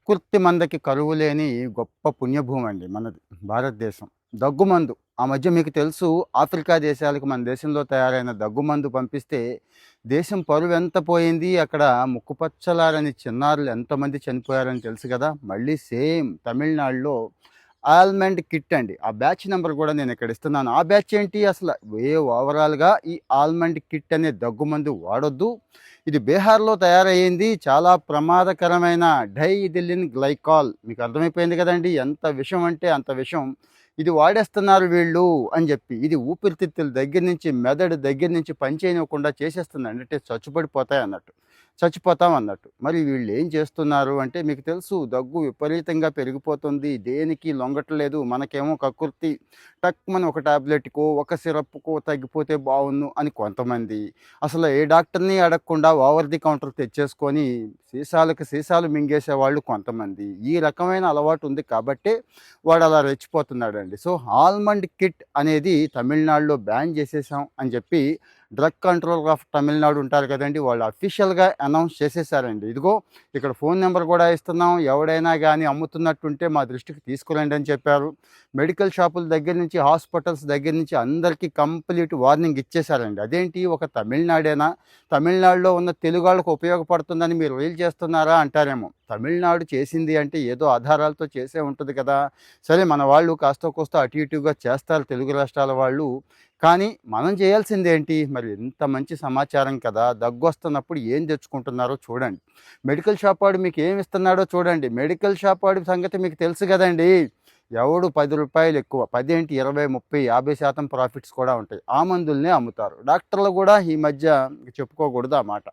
ప్రకృతి మందకి కరువు లేని గొప్ప పుణ్యభూమి అండి మనది భారతదేశం. దగ్గుమందు ఆ మధ్య మీకు తెలుసు ఆఫ్రికా దేశాలకు మన దేశంలో తయారైన దగ్గుమందు పంపిస్తే దేశం పరువెంత పోయింది. అక్కడ ముక్కుపచ్చలారని చిన్నారులు ఎంతమంది చనిపోయారని తెలుసు కదా! మళ్ళీ సేమ్ తమిళనాడులో ఆల్మండ్ కిట్ అండి. ఆ బ్యాచ్ నంబర్ కూడా నేను ఇక్కడ ఇస్తున్నాను. ఆ బ్యాచ్ ఏంటి అసల ఓవరాల్‌గా ఈ ఆల్మండ్ కిట్ అనే దగ్గుమందు వాడొద్దు. ఇది బీహార్‌లో తయారయ్యింది. చాలా ప్రమాదకరమైన డైఇథిలిన్ గ్లైకాల్. మీకు అర్థమైపోయింది కదండీ! ఎంత విషం అంటే అంత విషం. ఇది వాడేస్తున్నారు వీళ్ళు అని జెప్పి. ఇది ఊపిరితిత్తుల దగ్గర నుంచి, మెదడు దగ్గర నుంచి పని చేయనివ్వకుండా చేసేస్తుందండి. అంటే చచ్చిపోతామన్నట్టు. మరి వీళ్ళేం చేస్తున్నారు అంటే మీకు తెలుసు దగ్గు విపరీతంగా పెరిగిపోతుంది. దేనికి లొంగట్లేదు. మనకేమో కక్కుర్తి టక్‌మని ఒక టాబ్లెట్‌కో, ఒక సిరప్‌కో తగ్గిపోతే బావున్ను అని కొంతమంది. అసలు ఏ డాక్టర్‌ని అడగకుండా ఓవర్ ది కౌంటర్ తెచ్చేసుకొని సీసాలకు సీసాలు మింగేసేవాళ్ళు కొంతమంది. ఈ రకమైన అలవాటు ఉంది కాబట్టే వాడలా రెచ్చిపోతున్నాడండి. సో, ఆల్మండ్ కిట్ అనేది తమిళనాడులో బ్యాన్ చేసేసాం అని చెప్పి డ్రగ్ కంట్రోలర్ ఆఫ్ తమిళనాడు ఉంటారు కదండీ! వాళ్ళు అఫీషియల్‌గా అనౌన్స్ చేసేసారండి. ఇదిగో ఇక్కడ ఫోన్ నంబర్ కూడా ఇస్తున్నాం. ఎవడైనా గానీ అమ్ముతున్నట్టుంటే మా దృష్టికి తీసుకురండి అని చెప్పారు. మెడికల్ షాపుల దగ్గర నుంచి, హాస్పిటల్స్ దగ్గర నుంచి అందరికీ కంప్లీట్ వార్నింగ్ ఇచ్చేసారండి. అదేంటి ఒక తమిళనాడేనా? తమిళనాడులో ఉన్న తెలుగోళ్ళకి ఉపయోగపడుతుందని మీరు రీల్ చేస్తున్నారా అంటారేమో. తమిళనాడు చేసింది అంటే ఏదో ఆధారాలతో చేసే ఉంటది కదా! సరే మన వాళ్ళు కాస్తో కూస్తో అటు ఇటుగా చేస్తారు తెలుగు రాష్ట్రాల వాళ్ళు. కానీ మనం చేయాల్సిందేంటి? మరి ఇంత మంచి సమాచారం కదా! దగ్గొస్తున్నప్పుడు ఏం తెచ్చుకుంటున్నారో చూడండి. మెడికల్ షాప్ వాడు మీకు ఏమి ఇస్తున్నాడో చూడండి. మెడికల్ షాప్ వాడి సంగతి మీకు తెలుసు గదండీ! ఎవడు రూ. 10 ఎక్కువ 10 ఏంటి 20, 30, 50% ప్రాఫిట్స్ కూడా ఉంటాయి. ఆ మందుల్నే అమ్ముతారు. డాక్టర్లు గూడా ఈ మధ్య చెప్పుకోకూడదు ఆ మాట.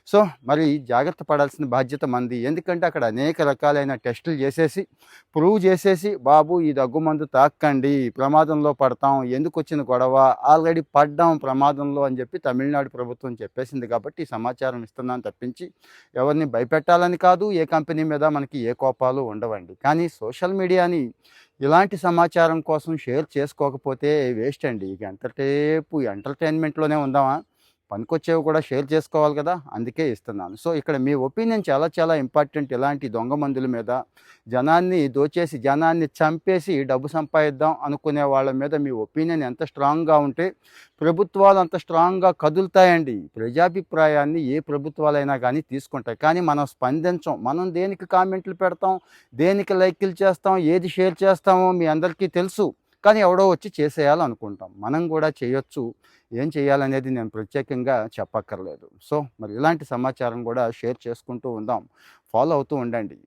సో, మరి జాగ్రత్త పడాల్సిన బాధ్యత మనది. ఎందుకంటే అక్కడ అనేక రకాలైన టెస్టులు చేసేసి, ప్రూవ్ చేసేసి, బాబు ఈ దగ్గుమందు తాక్కండి, ప్రమాదంలో పడతాం, ఎందుకొచ్చిన గొడవ, ఆల్రెడీ పడ్డాం ప్రమాదంలో అని చెప్పి తమిళనాడు ప్రభుత్వం చెప్పేసింది కాబట్టి ఈ సమాచారం ఇస్తున్నాను తప్పించి, ఎవరిని భయపెట్టాలని కాదు, ఏ కంపెనీ మీద మనకి ఏ కోపాలు ఉండవండి. కానీ సోషల్ మీడియాని ఇలాంటి సమాచారం కోసం షేర్ చేసుకోకపోతే వేస్ట్ అండి. ఇక ఎంతసేపు ఎంటర్‌టైన్‌మెంట్‌లోనే ఉందామా? పనికొచ్చేవి కూడా షేర్ చేసుకోవాలి కదా! అందుకే ఇస్తున్నాను. సో, ఇక్కడ మీ ఒపీనియన్ చాలా చాలా ఇంపార్టెంట్. ఇలాంటి దొంగ మందుల మీద జనాన్ని దోచేసి, జనాన్ని చంపేసి డబ్బు సంపాదిద్దాం అనుకునే వాళ్ళ మీద మీ ఒపీనియన్ ఎంత స్ట్రాంగ్‌గా ఉంటే ప్రభుత్వాలు అంత స్ట్రాంగ్‌గా కదులుతాయండి. ప్రజాభిప్రాయాన్ని ఏ ప్రభుత్వాలైనా గానీ తీసుకుంటాయి. కానీ మనం స్పందించం. మనం దేనికి కామెంట్లు పెడతాం, దేనికి లైకులు చేస్తాం, ఏది షేర్ చేస్తామో మీ అందరికీ తెలుసు. కానీ ఎవడో వచ్చి చేసేయాలనుకుంటాం. మనం గూడా చేయొచ్చు. ఏం చేయాలనేది నేను ప్రత్యేకంగా చెప్పక్కర్లేదు. సో, మరి ఇలాంటి సమాచారం గూడా షేర్ చేసుకుంటూ ఉందాం. ఫాలో అవుతూ ఉండండి.